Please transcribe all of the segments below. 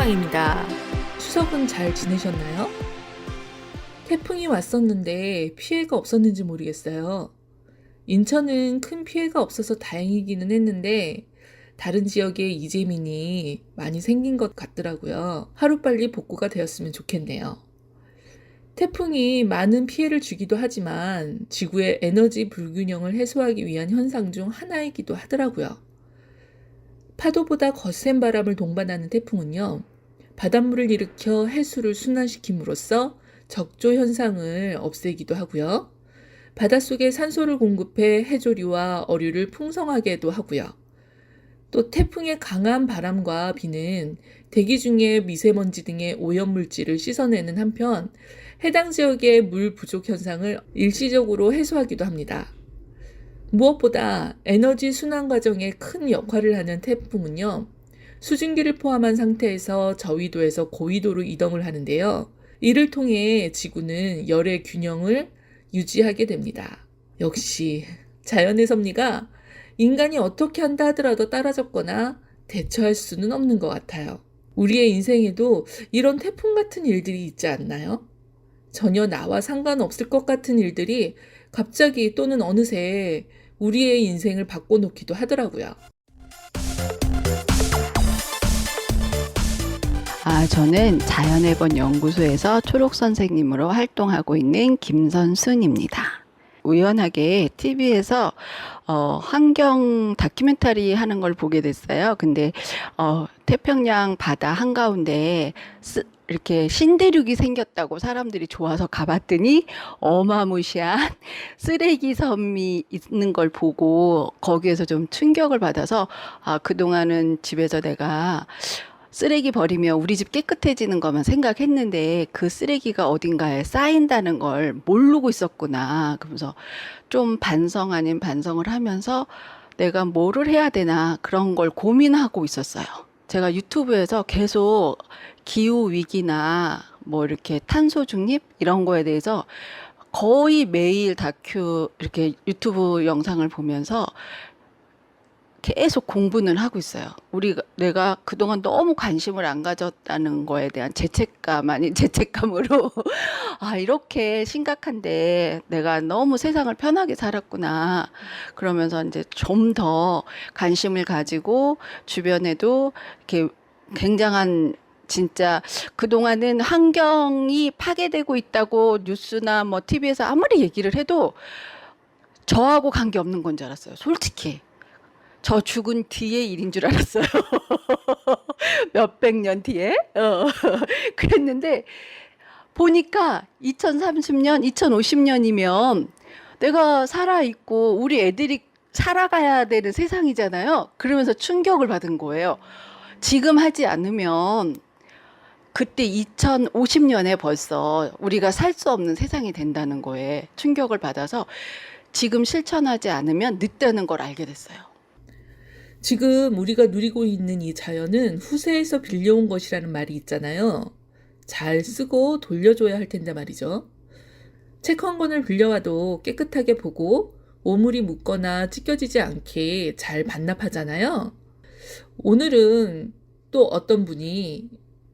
뽀로로아입니다. 추석은 잘 지내셨나요? 태풍이 왔었는데 피해가 없었는지 모르겠어요. 인천은 큰 피해가 없어서 다행이기는 했는데 다른 지역에 이재민이 많이 생긴 것 같더라고요. 하루빨리 복구가 되었으면 좋겠네요. 태풍이 많은 피해를 주기도 하지만 지구의 에너지 불균형을 해소하기 위한 현상 중 하나이기도 하더라고요. 파도보다 거센 바람을 동반하는 태풍은요, 바닷물을 일으켜 해수를 순환시킴으로써 적조 현상을 없애기도 하고요. 바닷속에 산소를 공급해 해조류와 어류를 풍성하게도 하고요. 또 태풍의 강한 바람과 비는 대기 중에 미세먼지 등의 오염물질을 씻어내는 한편 해당 지역의 물 부족 현상을 일시적으로 해소하기도 합니다. 무엇보다 에너지 순환 과정에 큰 역할을 하는 태풍은요, 수증기를 포함한 상태에서 저위도에서 고위도로 이동을 하는데요. 이를 통해 지구는 열의 균형을 유지하게 됩니다. 역시 자연의 섭리가 인간이 어떻게 한다 하더라도 따라잡거나 대처할 수는 없는 것 같아요. 우리의 인생에도 이런 태풍 같은 일들이 있지 않나요? 전혀 나와 상관없을 것 같은 일들이 갑자기 또는 어느새 우리의 인생을 바꿔놓기도 하더라고요. 저는 자연의 번 연구소에서 초록 선생님으로 활동하고 있는 김선순입니다. 우연하게 TV에서 환경 다큐멘터리 하는 걸 보게 됐어요. 근데 태평양 바다 한가운데 이렇게 신대륙이 생겼다고 사람들이 좋아서 가봤더니 어마무시한 쓰레기 섬이 있는 걸 보고 거기에서 좀 충격을 받아서 그동안은 집에서 내가 쓰레기 버리면 우리 집 깨끗해지는 것만 생각했는데 그 쓰레기가 어딘가에 쌓인다는 걸 모르고 있었구나. 그러면서 좀 반성 아닌 반성을 하면서 내가 뭐를 해야 되나 그런 걸 고민하고 있었어요. 제가 유튜브에서 계속 기후 위기나 뭐 이렇게 탄소 중립 이런 거에 대해서 거의 매일 다큐 이렇게 유튜브 영상을 보면서 계속 공부는 하고 있어요. 내가 그동안 너무 관심을 안 가졌다는 거에 대한 죄책감 아닌 죄책감으로 이렇게 심각한데 내가 너무 세상을 편하게 살았구나. 그러면서 이제 좀 더 관심을 가지고 주변에도 이렇게 굉장한 진짜 그동안은 환경이 파괴되고 있다고 뉴스나 뭐 TV에서 아무리 얘기를 해도 저하고 관계없는 건 줄 알았어요. 솔직히. 저 죽은 뒤의 일인 줄 알았어요. 몇백 년 뒤에. 그랬는데 보니까 2030년, 2050년이면 내가 살아있고 우리 애들이 살아가야 되는 세상이잖아요. 그러면서 충격을 받은 거예요. 지금 하지 않으면 그때 2050년에 벌써 우리가 살 수 없는 세상이 된다는 거에 충격을 받아서 지금 실천하지 않으면 늦다는 걸 알게 됐어요. 지금 우리가 누리고 있는 이 자연은 후세에서 빌려온 것이라는 말이 있잖아요. 잘 쓰고 돌려줘야 할 텐데 말이죠. 책 한 권을 빌려와도 깨끗하게 보고 오물이 묻거나 찢겨지지 않게 잘 반납하잖아요. 오늘은 또 어떤 분이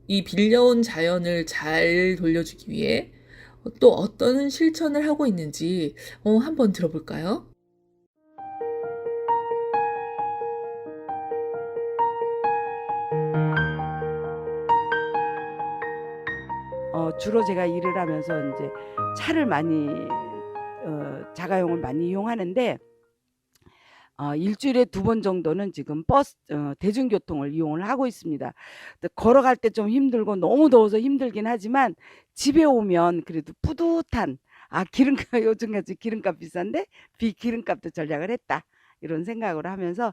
이 빌려온 자연을 잘 돌려주기 위해 또 어떤 실천을 하고 있는지 한번 들어볼까요? 주로 제가 일을 하면서 이제 차를 많이 자가용을 많이 이용하는데 일주일에 2번 정도는 지금 버스 대중교통을 이용을 하고 있습니다. 걸어갈 때 좀 힘들고 너무 더워서 힘들긴 하지만 집에 오면 그래도 뿌듯한 기름값 요즘같이 기름값 비싼데 기름값도 절약을 했다 이런 생각을 하면서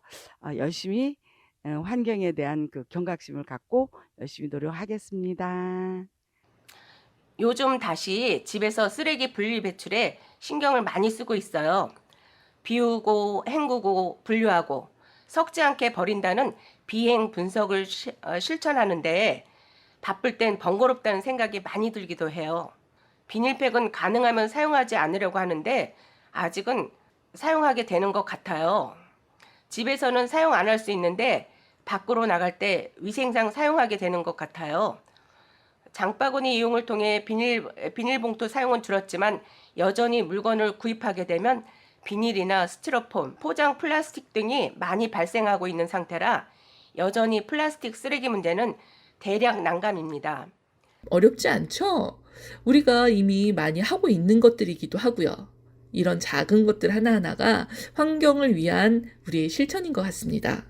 열심히 환경에 대한 그 경각심을 갖고 열심히 노력하겠습니다. 요즘 다시 집에서 쓰레기 분리 배출에 신경을 많이 쓰고 있어요. 비우고 헹구고 분류하고 썩지 않게 버린다는 비행 분석을 실천하는데 바쁠 땐 번거롭다는 생각이 많이 들기도 해요. 비닐팩은 가능하면 사용하지 않으려고 하는데 아직은 사용하게 되는 것 같아요. 집에서는 사용 안 할 수 있는데 밖으로 나갈 때 위생상 사용하게 되는 것 같아요. 장바구니 이용을 통해 비닐봉투 사용은 줄었지만 여전히 물건을 구입하게 되면 비닐이나 스티로폼, 포장 플라스틱 등이 많이 발생하고 있는 상태라 여전히 플라스틱 쓰레기 문제는 대략 난감입니다. 어렵지 않죠? 우리가 이미 많이 하고 있는 것들이기도 하고요. 이런 작은 것들 하나하나가 환경을 위한 우리의 실천인 것 같습니다.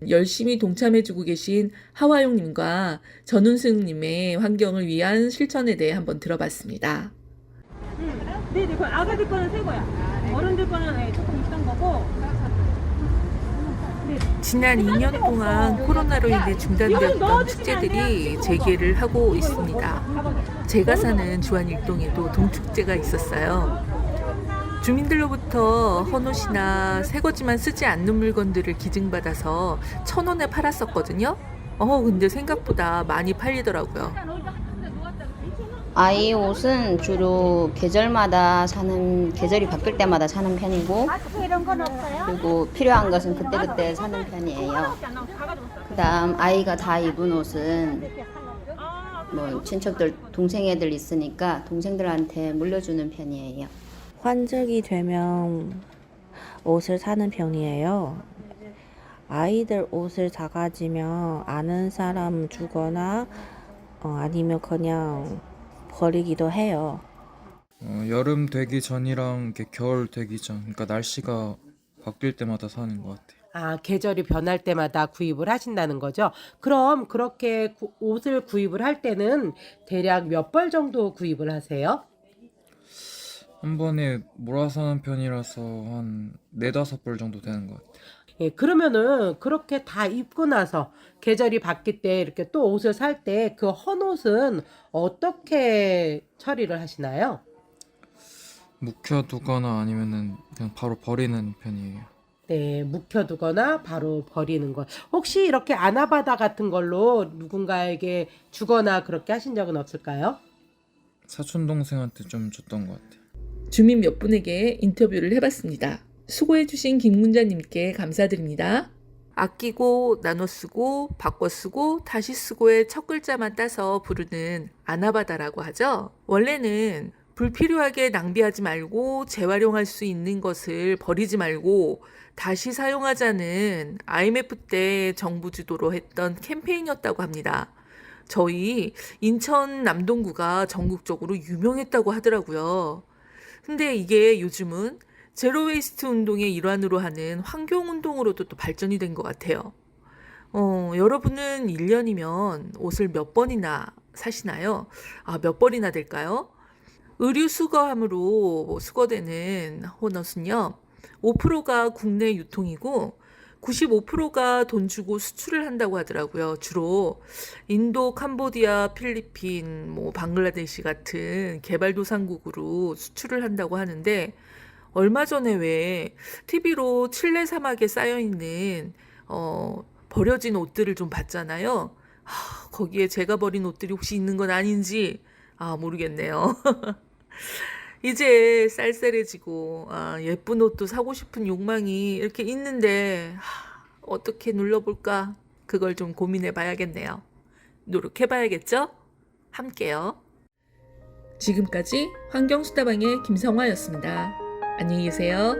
열심히 동참해주고 계신 하화용님과 전운승님의 환경을 위한 실천에 대해 한번 들어봤습니다. 네네, 그 아가들 거는 새 거야. 어른들 거는 조금 있던 거고. 지난 2년 동안 코로나로 인해 중단되었던 축제들이 재개를 하고 있습니다. 제가 사는 주안 일동에도 동축제가 있었어요. 주민들로부터 헌옷이나 새거지만 쓰지 않는 물건들을 기증받아서 1,000원에 팔았었거든요. 근데 생각보다 많이 팔리더라고요. 아이 옷은 주로 계절이 바뀔 때마다 사는 편이고, 그리고 필요한 것은 그때그때 사는 편이에요. 그다음 아이가 다 입은 옷은 뭐 친척들, 동생 애들 있으니까 동생들한테 물려주는 편이에요. 환절기 되면 옷을 사는 편이에요. 아이들 옷을 작아지면 아는 사람 주거나 아니면 그냥 버리기도 해요. 여름 되기 전이랑 이렇게 겨울 되기 전, 그러니까 날씨가 바뀔 때마다 사는 것 같아요. 계절이 변할 때마다 구입을 하신다는 거죠. 그럼 그렇게 옷을 구입을 할 때는 대략 몇 벌 정도 구입을 하세요? 한 번에 몰아서 하는 편이라서 한 4-5벌 정도 되는 것 같아요. 예, 그러면은 그렇게 다 입고 나서 계절이 바뀔 때 이렇게 또 옷을 살 때 그 헌옷은 어떻게 처리를 하시나요? 묵혀두거나 아니면은 그냥 바로 버리는 편이에요. 네, 묵혀두거나 바로 버리는 것. 혹시 이렇게 아나바다 같은 걸로 누군가에게 주거나 그렇게 하신 적은 없을까요? 사촌 동생한테 좀 줬던 것 같아요. 주민 몇 분에게 인터뷰를 해봤습니다. 수고해주신 김문자님께 감사드립니다. 아끼고 나눠 쓰고 바꿔 쓰고 다시 쓰고의 첫 글자만 따서 부르는 아나바다라고 하죠. 원래는 불필요하게 낭비하지 말고 재활용할 수 있는 것을 버리지 말고 다시 사용하자는 IMF 때 정부 주도로 했던 캠페인이었다고 합니다. 저희 인천 남동구가 전국적으로 유명했다고 하더라고요. 근데 이게 요즘은 제로웨이스트 운동의 일환으로 하는 환경운동으로도 또 발전이 된 것 같아요. 여러분은 1년이면 옷을 몇 번이나 사시나요? 몇 벌이나 될까요? 의류 수거함으로 수거되는 헌옷은요, 5%가 국내 유통이고 95%가 돈 주고 수출을 한다고 하더라고요. 주로 인도, 캄보디아, 필리핀, 방글라데시 같은 개발도상국으로 수출을 한다고 하는데, 얼마 전에 왜 TV로 칠레 사막에 쌓여있는 버려진 옷들을 좀 봤잖아요. 거기에 제가 버린 옷들이 혹시 있는 건 아닌지 모르겠네요. 이제 쌀쌀해지고 예쁜 옷도 사고 싶은 욕망이 이렇게 있는데 어떻게 눌러볼까? 그걸 좀 고민해 봐야겠네요. 노력해 봐야겠죠? 함께요. 지금까지 환경수다방의 김성화였습니다. 안녕히 계세요.